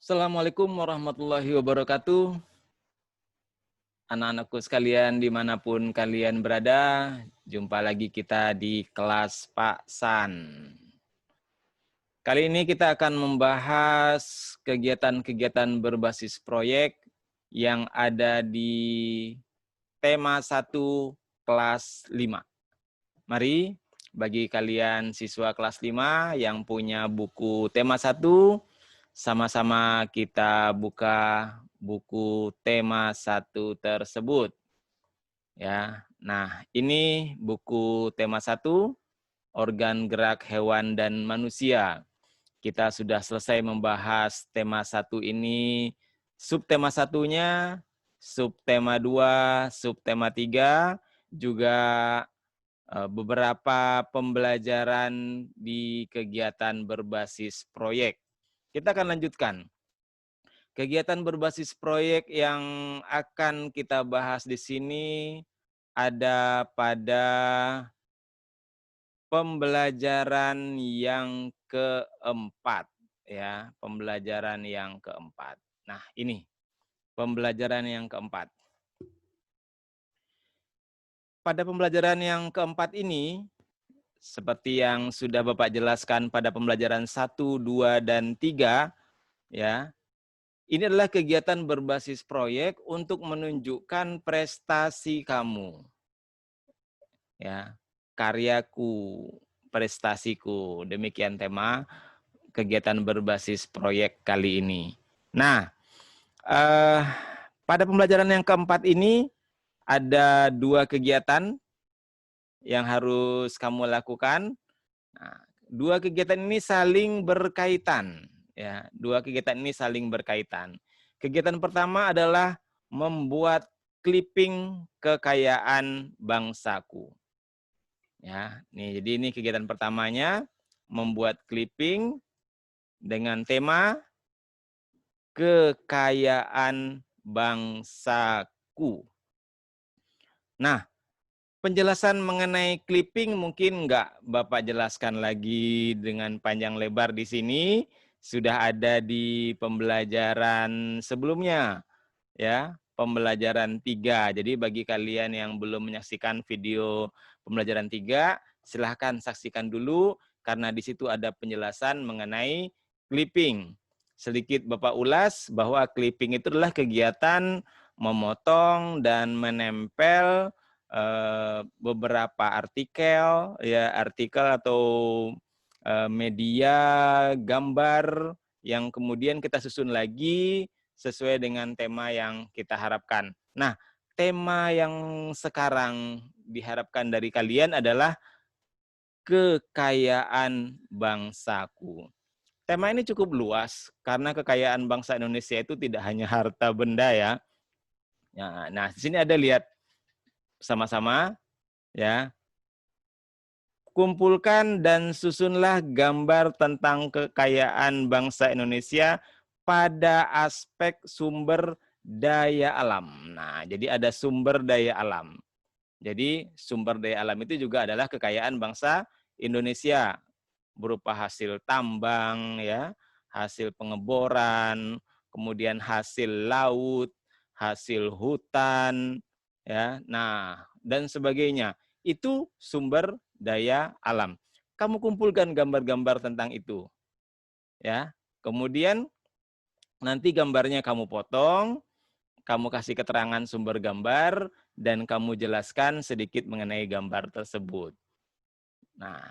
Assalamualaikum warahmatullahi wabarakatuh. Anak-anakku sekalian dimanapun kalian berada, jumpa lagi kita di kelas Pak San. Kali ini kita akan membahas kegiatan-kegiatan berbasis proyek yang ada di tema 1 kelas 5. Mari bagi kalian siswa kelas 5 yang punya buku tema 1, sama-sama kita buka buku tema 1 tersebut. Ya. Nah, ini buku tema 1, organ gerak hewan dan manusia. Kita sudah selesai membahas tema 1 ini, subtema 1-nya, subtema 2, subtema 3, juga beberapa pembelajaran di kegiatan berbasis proyek. Kita akan lanjutkan. Kegiatan berbasis proyek yang akan kita bahas di sini ada pada pembelajaran yang keempat, ya, pembelajaran yang keempat. Nah, ini pembelajaran yang keempat. Pada pembelajaran yang keempat ini, seperti yang sudah Bapak jelaskan pada pembelajaran 1, 2, dan 3, ya, ini adalah kegiatan berbasis proyek untuk menunjukkan prestasi kamu. Ya, karyaku, prestasiku. Demikian tema kegiatan berbasis proyek kali ini. Nah, pada pembelajaran yang keempat ini ada 2 kegiatan yang harus kamu lakukan. Nah, 2 kegiatan ini saling berkaitan. Ya, 2 kegiatan ini saling berkaitan. Kegiatan pertama adalah membuat clipping kekayaan bangsaku. Ya, nih jadi ini kegiatan pertamanya, membuat clipping dengan tema kekayaan bangsaku. Nah, penjelasan mengenai clipping mungkin nggak Bapak jelaskan lagi dengan panjang lebar di sini, sudah ada di pembelajaran sebelumnya, ya, pembelajaran 3. Jadi bagi kalian yang belum menyaksikan video pembelajaran 3, silahkan saksikan dulu, karena di situ ada penjelasan mengenai clipping. Sedikit Bapak ulas bahwa clipping itu adalah kegiatan memotong dan menempel beberapa artikel, ya, artikel atau media gambar yang kemudian kita susun lagi sesuai dengan tema yang kita harapkan. Nah, tema yang sekarang diharapkan dari kalian adalah kekayaan bangsaku. Tema ini cukup luas karena kekayaan bangsa Indonesia itu tidak hanya harta benda, ya. Nah, di sini ada, lihat sama-sama, ya. Kumpulkan dan susunlah gambar tentang kekayaan bangsa Indonesia pada aspek sumber daya alam. Nah, jadi ada sumber daya alam. Jadi sumber daya alam itu juga adalah kekayaan bangsa Indonesia, berupa hasil tambang, ya, hasil pengeboran, kemudian hasil laut, hasil hutan, ya. Nah, dan sebagainya. Itu sumber daya alam. Kamu kumpulkan gambar-gambar tentang itu, ya. Kemudian nanti gambarnya kamu potong, kamu kasih keterangan sumber gambar, dan kamu jelaskan sedikit mengenai gambar tersebut. Nah,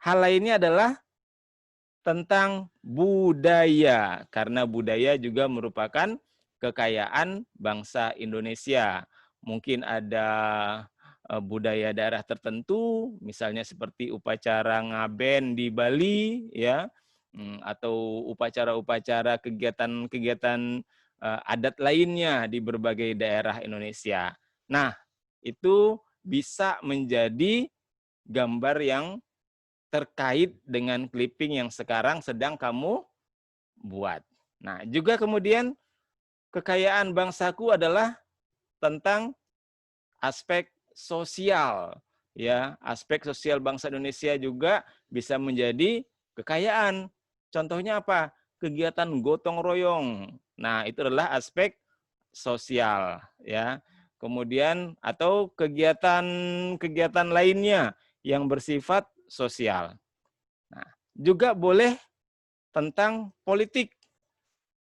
hal lainnya adalah tentang budaya, karena budaya juga merupakan kekayaan bangsa Indonesia. Mungkin ada budaya daerah tertentu, misalnya seperti upacara ngaben di Bali, ya, atau upacara-upacara kegiatan-kegiatan adat lainnya di berbagai daerah Indonesia. Nah, itu bisa menjadi gambar yang terkait dengan clipping yang sekarang sedang kamu buat. Nah, juga kemudian kekayaan bangsaku adalah tentang aspek sosial, ya. Aspek sosial bangsa Indonesia juga bisa menjadi kekayaan. Contohnya apa? kegiatan gotong royong. Nah, itu adalah aspek sosial, ya. Kemudian atau kegiatan-kegiatan lainnya yang bersifat sosial. Nah, juga boleh tentang politik.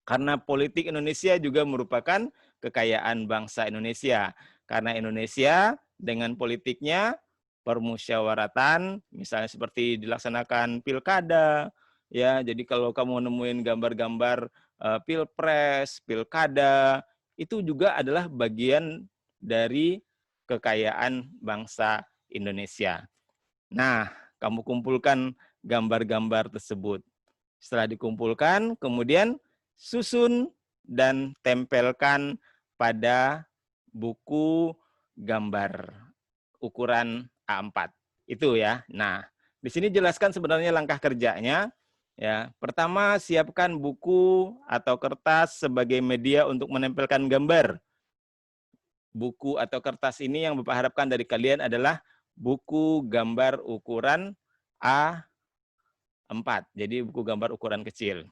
Karena politik Indonesia juga merupakan kekayaan bangsa Indonesia. Karena Indonesia dengan politiknya, permusyawaratan, misalnya seperti dilaksanakan pilkada, ya. Jadi kalau kamu nemuin gambar-gambar pilpres, pilkada, itu juga adalah bagian dari kekayaan bangsa Indonesia. Nah, kamu kumpulkan gambar-gambar tersebut. Setelah dikumpulkan, kemudian susun dan tempelkan pada buku gambar ukuran A4. Itu ya. Nah, di sini jelaskan sebenarnya langkah kerjanya. Ya, pertama siapkan buku atau kertas sebagai media untuk menempelkan gambar. Buku atau kertas ini yang Bapak harapkan dari kalian adalah buku gambar ukuran A4. Jadi buku gambar ukuran kecil.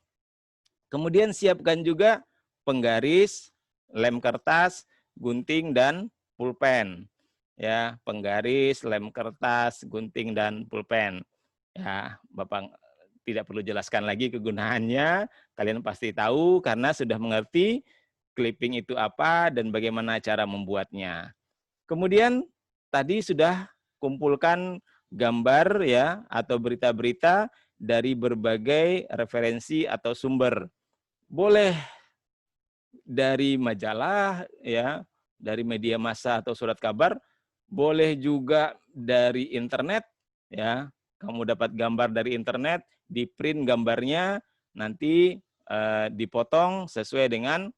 Kemudian siapkan juga penggaris, lem kertas, gunting, dan pulpen. Ya, penggaris, lem kertas, gunting, dan pulpen. Ya, Bapak tidak perlu jelaskan lagi kegunaannya. Kalian pasti tahu karena sudah mengerti clipping itu apa dan bagaimana cara membuatnya. Kemudian tadi sudah kumpulkan gambar ya atau berita-berita dari berbagai referensi atau sumber. Boleh dari majalah ya, dari media massa atau surat kabar, boleh juga dari internet ya. Kamu dapat gambar dari internet, di-print gambarnya, nanti dipotong sesuai dengan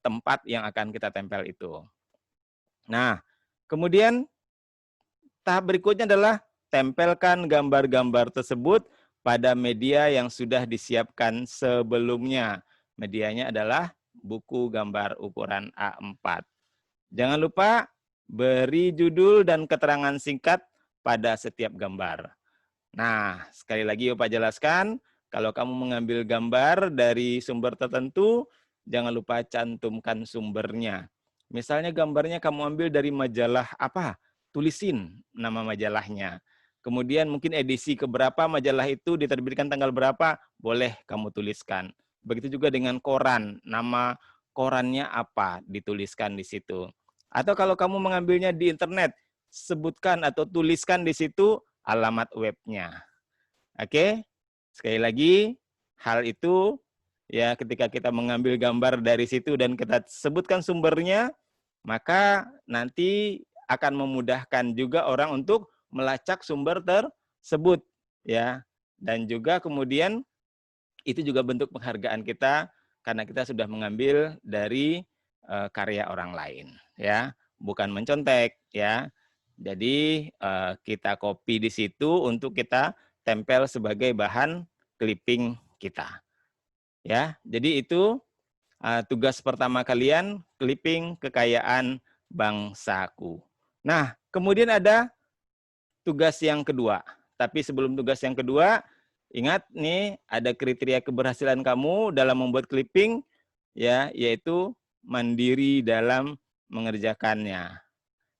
tempat yang akan kita tempel itu. Nah, kemudian tahap berikutnya adalah tempelkan gambar-gambar tersebut pada media yang sudah disiapkan sebelumnya. Medianya adalah buku gambar ukuran A4. Jangan lupa beri judul dan keterangan singkat pada setiap gambar. Nah, sekali lagi Bapak jelaskan, kalau kamu mengambil gambar dari sumber tertentu, jangan lupa cantumkan sumbernya. Misalnya gambarnya kamu ambil dari majalah apa? Tulisin nama majalahnya. Kemudian mungkin edisi keberapa majalah itu diterbitkan tanggal berapa, boleh kamu tuliskan. Begitu juga dengan koran, nama korannya apa, dituliskan di situ. Atau kalau kamu mengambilnya di internet, sebutkan atau tuliskan di situ alamat webnya. Oke, sekali lagi, hal itu ya ketika kita mengambil gambar dari situ dan kita sebutkan sumbernya, maka nanti akan memudahkan juga orang untuk melacak sumber tersebut ya. Dan juga kemudian itu juga bentuk penghargaan kita karena kita sudah mengambil dari karya orang lain ya, bukan mencontek ya. Jadi kita copy di situ untuk kita tempel sebagai bahan clipping kita. Ya, jadi itu tugas pertama kalian, clipping kekayaan bangsaku. Nah, kemudian ada tugas yang kedua. Tapi sebelum tugas yang kedua, ingat nih ada kriteria keberhasilan kamu dalam membuat clipping ya, yaitu mandiri dalam mengerjakannya.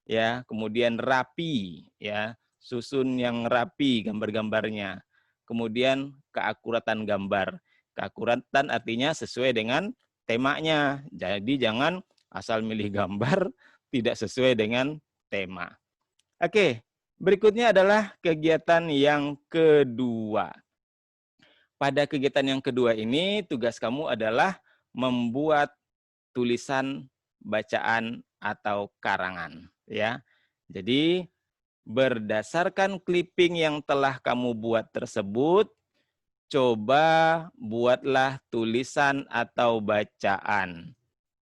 Ya, kemudian rapi ya, susun yang rapi gambar-gambarnya. Kemudian keakuratan gambar. Keakuratan artinya sesuai dengan temanya. Jadi jangan asal milih gambar tidak sesuai dengan tema. Oke, berikutnya adalah kegiatan yang kedua. Pada kegiatan yang kedua ini tugas kamu adalah membuat tulisan bacaan atau karangan ya. Jadi berdasarkan clipping yang telah kamu buat tersebut, coba buatlah tulisan atau bacaan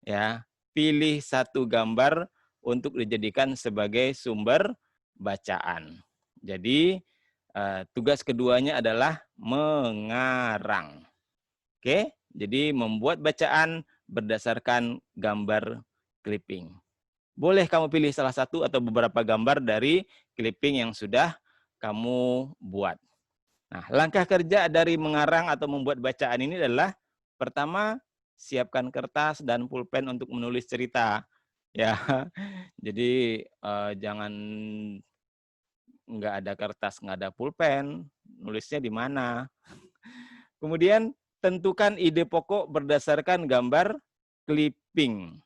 ya. Pilih satu gambar untuk dijadikan sebagai sumber bacaan. Jadi tugas keduanya adalah mengarang. Oke, jadi membuat bacaan berdasarkan gambar clipping. Boleh kamu pilih salah satu atau beberapa gambar dari clipping yang sudah kamu buat. Nah, langkah kerja dari mengarang atau membuat bacaan ini adalah pertama, siapkan kertas dan pulpen untuk menulis cerita. Ya, jadi jangan nggak ada kertas, nggak ada pulpen, nulisnya di mana. Kemudian tentukan ide pokok berdasarkan gambar clipping.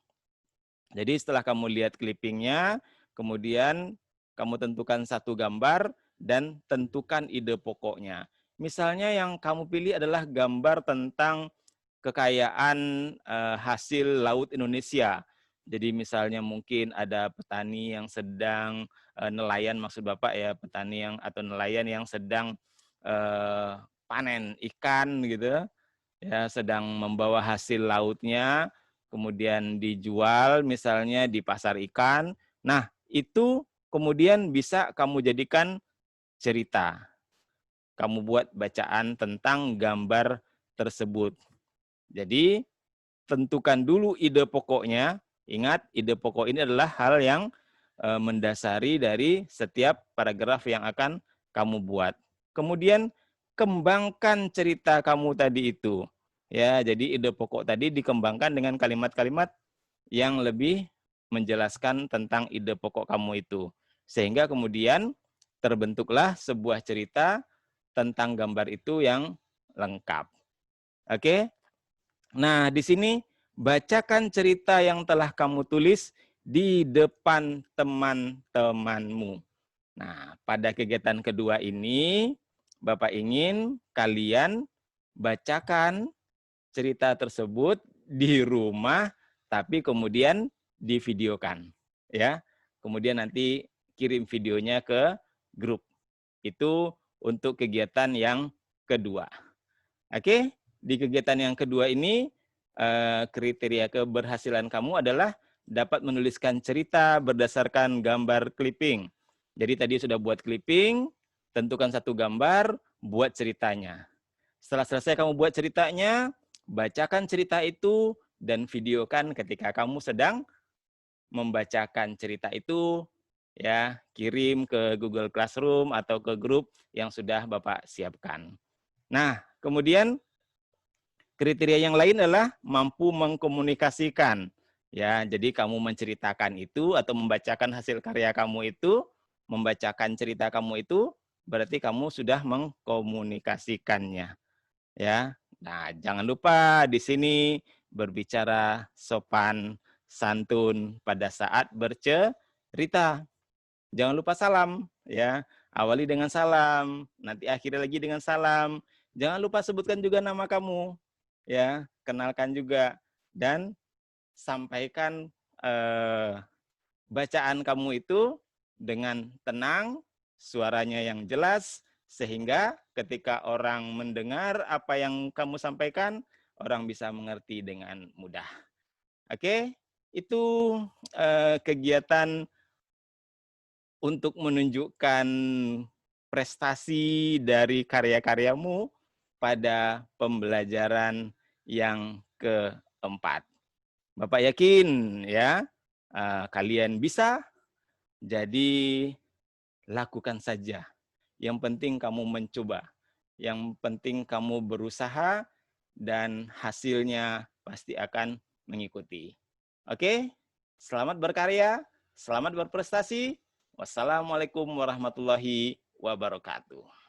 Jadi setelah kamu lihat clippingnya, kemudian kamu tentukan satu gambar dan tentukan ide pokoknya. Misalnya yang kamu pilih adalah gambar tentang kekayaan hasil laut Indonesia. Jadi misalnya mungkin ada petani yang sedang nelayan, maksud Bapak ya, petani yang atau nelayan yang sedang panen ikan gitu ya, sedang membawa hasil lautnya, kemudian dijual misalnya di pasar ikan. Nah, itu kemudian bisa kamu jadikan cerita. Kamu buat bacaan tentang gambar tersebut. Jadi, tentukan dulu ide pokoknya. Ingat, ide pokok ini adalah hal yang mendasari dari setiap paragraf yang akan kamu buat. Kemudian kembangkan cerita kamu tadi itu. Ya, jadi ide pokok tadi dikembangkan dengan kalimat-kalimat yang lebih menjelaskan tentang ide pokok kamu itu. Sehingga kemudian terbentuklah sebuah cerita tentang gambar itu yang lengkap. Oke? Nah, di sini bacakan cerita yang telah kamu tulis di depan teman-temanmu. Nah, pada kegiatan kedua ini, Bapak ingin kalian bacakan cerita tersebut di rumah, tapi kemudian divideokan. Ya, kemudian nanti kirim videonya ke grup. Itu untuk kegiatan yang kedua. Oke, di kegiatan yang kedua ini kriteria keberhasilan kamu adalah dapat menuliskan cerita berdasarkan gambar clipping. Jadi tadi sudah buat clipping, tentukan satu gambar, buat ceritanya. Setelah selesai kamu buat ceritanya, bacakan cerita itu dan videokan ketika kamu sedang membacakan cerita itu, ya, kirim ke Google Classroom atau ke grup yang sudah Bapak siapkan. Nah, kemudian kriteria yang lain adalah mampu mengkomunikasikan. Ya, jadi kamu menceritakan itu atau membacakan hasil karya kamu itu, membacakan cerita kamu itu, berarti kamu sudah mengkomunikasikannya. Ya. Nah, jangan lupa di sini berbicara sopan santun pada saat bercerita. Jangan lupa salam, ya. Awali dengan salam, nanti akhiri lagi dengan salam. Jangan lupa sebutkan juga nama kamu, ya. Kenalkan juga dan sampaikan bacaan kamu itu dengan tenang, suaranya yang jelas, sehingga ketika orang mendengar apa yang kamu sampaikan, orang bisa mengerti dengan mudah. Oke, itu kegiatan untuk menunjukkan prestasi dari karya-karyamu pada pembelajaran yang keempat. Bapak yakin ya, kalian bisa, jadi lakukan saja. Yang penting kamu mencoba, yang penting kamu berusaha, dan hasilnya pasti akan mengikuti. Oke, selamat berkarya, selamat berprestasi. Wassalamualaikum warahmatullahi wabarakatuh.